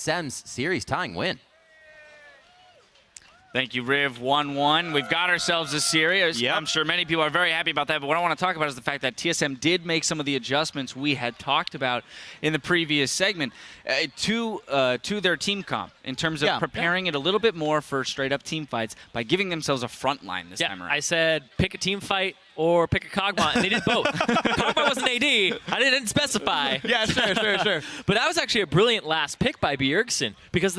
TSM's series tying win. Thank you, Riv. 1-1. We've got ourselves a series. Yep. I'm sure many people are very happy about that, but what I want to talk about is the fact that TSM did make some of the adjustments we had talked about in the previous segment to their team comp in terms of preparing it a little bit more for straight-up team fights by giving themselves a front line this time around. I said pick a team fight or pick a Kog'Maw, and they did both. Kog'Maw was an AD. I didn't specify. Yeah, sure. But that was actually a brilliant last pick by Bjergsen because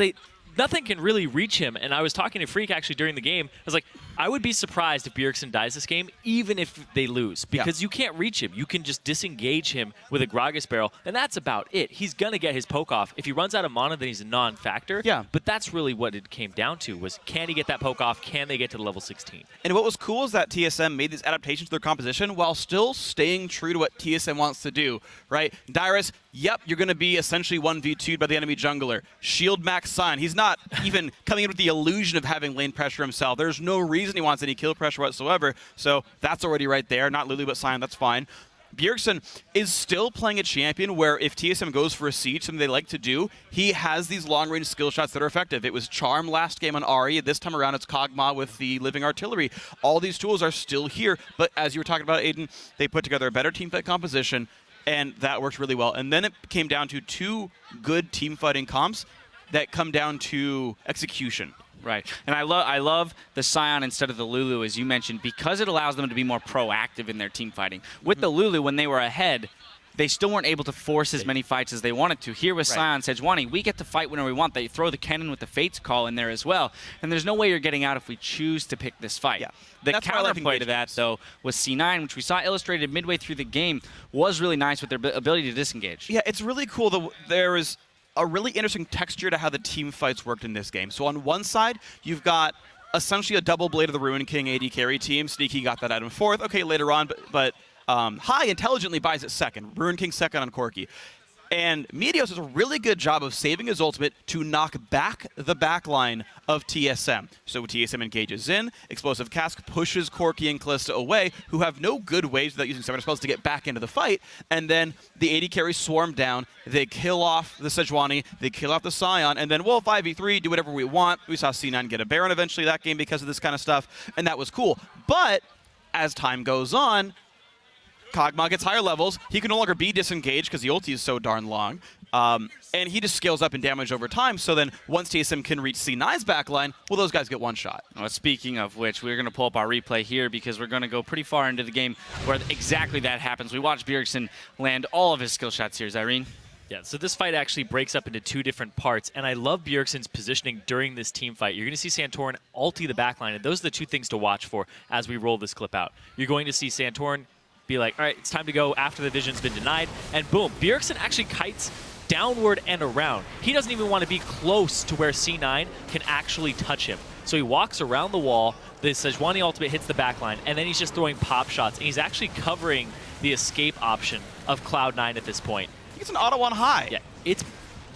nothing can really reach him. And I was talking to Freak actually during the game. I was like, I would be surprised if Bjergsen dies this game, even if they lose, because you can't reach him. You can just disengage him with a Gragas barrel, and that's about it. He's going to get his poke off. If he runs out of mana, then he's a non-factor. Yeah. But that's really what it came down to, was can he get that poke off? Can they get to the level 16? And what was cool is that TSM made these adaptations to their composition while still staying true to what TSM wants to do, right? Dyrus, yep, you're going to be essentially 1v2'd by the enemy jungler. Shield max Sion. He's not even coming in with the illusion of having lane pressure himself. There's no reason he wants any kill pressure whatsoever, so that's already right there. Not Lulu, but Sion, that's fine. Bjergsen is still playing a champion where if TSM goes for a siege, something they like to do, he has these long-range skill shots that are effective. It was Charm last game on Ahri. This time around, it's Kog'Maw with the Living Artillery. All these tools are still here, but as you were talking about, Aiden, they put together a better teamfight composition, and that worked really well. And then it came down to two good team-fighting comps that come down to execution. Right. And I love the Sion instead of the Lulu, as you mentioned, because it allows them to be more proactive in their team fighting. With the Lulu, when they were ahead, they still weren't able to force as many fights as they wanted to. Here with Sion, Sejuani, we get to fight whenever we want. They throw the cannon with the Fates call in there as well. And there's no way you're getting out if we choose to pick this fight. Yeah. The counterplay to that, though, was C9, which we saw illustrated midway through the game, was really nice with their ability to disengage. Yeah, it's really cool. There is a really interesting texture to how the team fights worked in this game. So on one side, you've got essentially a double blade of the Ruin King AD carry team. Sneaky got that item fourth. Okay, later on, but High intelligently buys it second. Ruin King second on Corki. And Meteos does a really good job of saving his ultimate to knock back the backline of TSM. So TSM engages in, Explosive Cask pushes Corki and Kalista away, who have no good ways without using Summoner spells to get back into the fight. And then the AD carries swarm down, they kill off the Sejuani, they kill off the Sion, and then we'll 5v3, do whatever we want. We saw C9 get a Baron eventually that game because of this kind of stuff, and that was cool. But as time goes on, Kog'Maw gets higher levels. He can no longer be disengaged because the ulti is so darn long. And he just scales up in damage over time. So then once TSM can reach C9's backline, well, those guys get one shot. Well, speaking of which, we're going to pull up our replay here because we're going to go pretty far into the game where exactly that happens. We watched Bjergsen land all of his skill shots here. Irene? Yeah, so this fight actually breaks up into two different parts, and I love Bjergsen's positioning during this team fight. You're going to see Santorin ulti the backline, and those are the two things to watch for as we roll this clip out. You're going to see Santorin be like, all right, it's time to go after the vision's been denied, and boom, Bjergsen actually kites downward and around. He doesn't even want to be close to where C9 can actually touch him. So he walks around the wall, the Sejuani ultimate hits the backline, and then he's just throwing pop shots, and he's actually covering the escape option of Cloud9 at this point. He gets an auto on High. Yeah, it's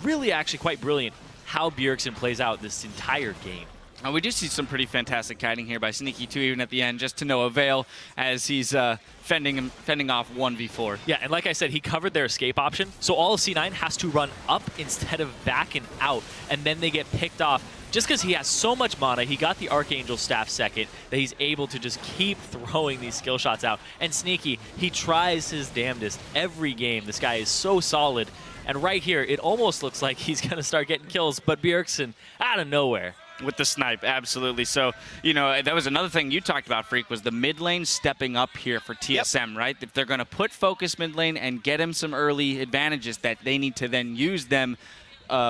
really actually quite brilliant how Bjergsen plays out this entire game. We do see some pretty fantastic kiting here by Sneaky too, even at the end, just to no avail as he's fending off 1v4. Yeah, and like I said, he covered their escape option, so all of C9 has to run up instead of back and out, and then they get picked off. Just because he has so much mana, he got the Archangel Staff second, that he's able to just keep throwing these skill shots out. And Sneaky, he tries his damnedest every game. This guy is so solid. And right here, it almost looks like he's going to start getting kills, but Bjergsen, out of nowhere. With the snipe, absolutely. So, you know, that was another thing you talked about, Freak, was the mid lane stepping up here for TSM, right? If they're going to put focus mid lane and get him some early advantages, that they need to then use them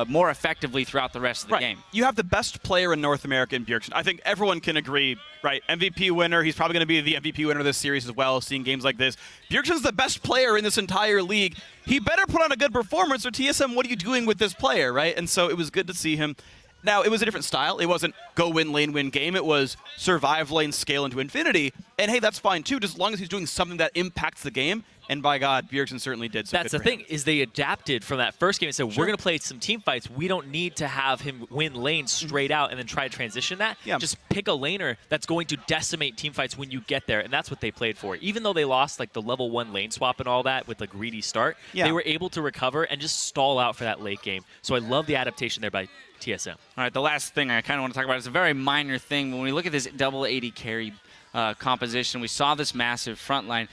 more effectively throughout the rest of the game. You have the best player in North America in Bjergsen. I think everyone can agree, right? MVP winner. He's probably going to be the MVP winner of this series as well, seeing games like this. Bjergsen's the best player in this entire league. He better put on a good performance, or TSM, what are you doing with this player, right? And so it was good to see him. Now, it was a different style. It wasn't go win, lane, win game. It was survive lane, scale into infinity. And hey, that's fine too, just as long as he's doing something that impacts the game. And by God, Bjergsen certainly did. So that's the thing, is they adapted from that first game and said, we're going to play some team fights. We don't need to have him win lanes straight out and then try to transition that. Yeah. Just pick a laner that's going to decimate team fights when you get there, and that's what they played for. Even though they lost like the level 1 lane swap and all that with the greedy start, they were able to recover and just stall out for that late game. So I love the adaptation there by TSM. All right, the last thing I kind of want to talk about is a very minor thing. When we look at this double AD carry composition, we saw this massive front line.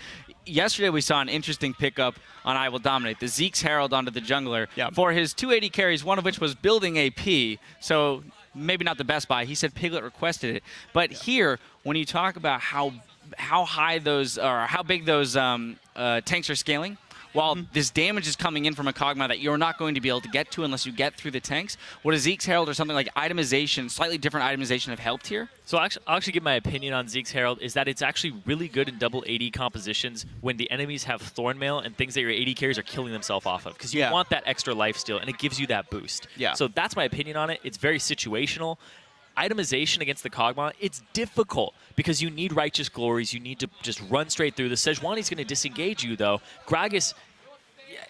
Yesterday, we saw an interesting pickup on I Will Dominate, the Zeke's Herald onto the jungler for his 280 carries, one of which was building AP, so maybe not the best buy. He said Piglet requested it. But here, when you talk about how high those, or how big those tanks are scaling, while this damage is coming in from a Kog'Maw that you're not going to be able to get to unless you get through the tanks, would a Zeke's Herald or something like itemization, slightly different itemization, have helped here? So I'll actually give my opinion on Zeke's Herald is that it's actually really good in double AD compositions when the enemies have Thornmail and things that your AD carries are killing themselves off of, because you want that extra life steal, and it gives you that boost. So that's my opinion on it. It's very situational. Itemization against the Kog'Maw, it's difficult because you need Righteous Glories. You need to just run straight through. The Sejuani's going to disengage you, though. Gragas,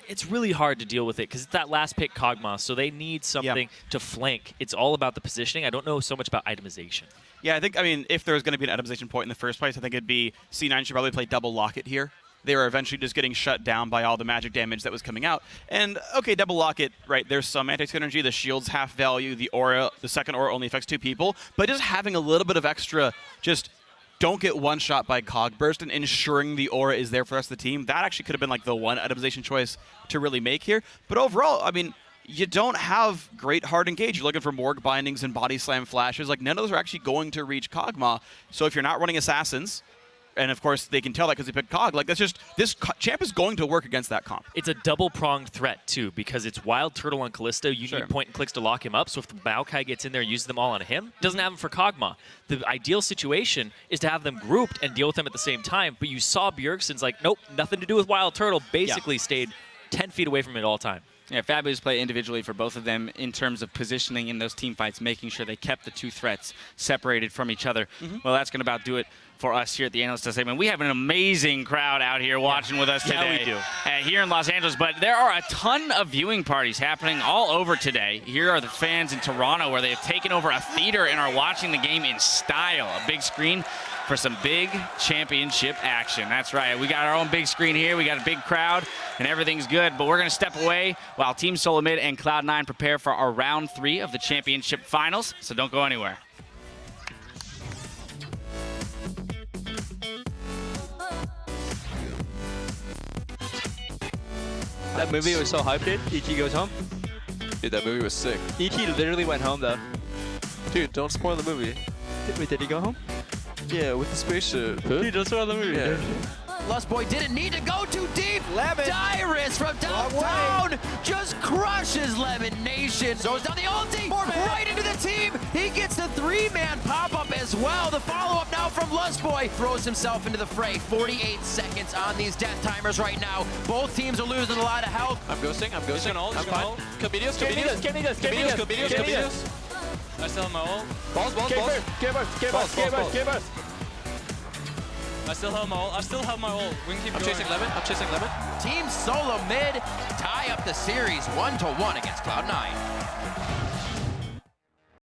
it's really hard to deal with it because it's that last pick Kog'Maw, so they need something to flank. It's all about the positioning. I don't know so much about itemization. Yeah, I mean, if there's going to be an itemization point in the first place, I think it'd be C9 should probably play double Locket here. They were eventually just getting shut down by all the magic damage that was coming out. And, okay, double Locket, right, there's some anti-synergy. The shield's half value. The aura, the second aura only affects 2 people. But just having a little bit of extra, just don't get one shot by Cog Burst and ensuring the aura is there for the rest of the team, that actually could have been like the one itemization choice to really make here. But overall, I mean, you don't have great hard engage. You're looking for Morg bindings and body slam flashes. Like, none of those are actually going to reach Kog'Maw. So if you're not running assassins, and of course they can tell that because they picked Cog, like, that's just, this champ is going to work against that comp. It's a double-pronged threat, too, because it's Wild Turtle on Callisto. You need point and clicks to lock him up, so if the Maokai gets in there and uses them all on him, doesn't have them for Kog'Maw. The ideal situation is to have them grouped and deal with them at the same time, but you saw Bjergsen's like, nope, nothing to do with Wild Turtle, basically stayed 10 feet away from it all time. Yeah, Fabulous play individually for both of them in terms of positioning in those team fights, making sure they kept the 2 threats separated from each other. Well, that's going to about do it for us here at the Analyst segment. We have an amazing crowd out here watching with us today. We do. Here in Los Angeles, but there are a ton of viewing parties happening all over today. Here are the fans in Toronto where they have taken over a theater and are watching the game in style. A big screen for some big championship action. That's right. We got our own big screen here. We got a big crowd, and everything's good. But we're going to step away while Team Solo Mid and Cloud9 prepare for our round 3 of the championship finals. So don't go anywhere. That movie was so hyped, dude. E.T. goes home. Dude, that movie was sick. E.T. literally went home, though. Dude, don't spoil the movie. Wait, did he go home? Yeah, with the spaceship. Dude, don't spoil the movie. Yeah. Lustboy didn't need to go too deep. Lemon. Dyrus from downtown just crushes Lemon Nation. Throws down the ulti right into the team. He gets the 3-man pop-up as well. The follow-up now from Lustboy throws himself into the fray. 48 seconds on these death timers right now. Both teams are losing a lot of health. I'm ghosting. I'm fine. Comedios. I still have my ult. Balls. Give us. I still have my ult. We can keep I'm going. chasing Lemon. Team Solo Mid tie up the series 1-1 against Cloud9.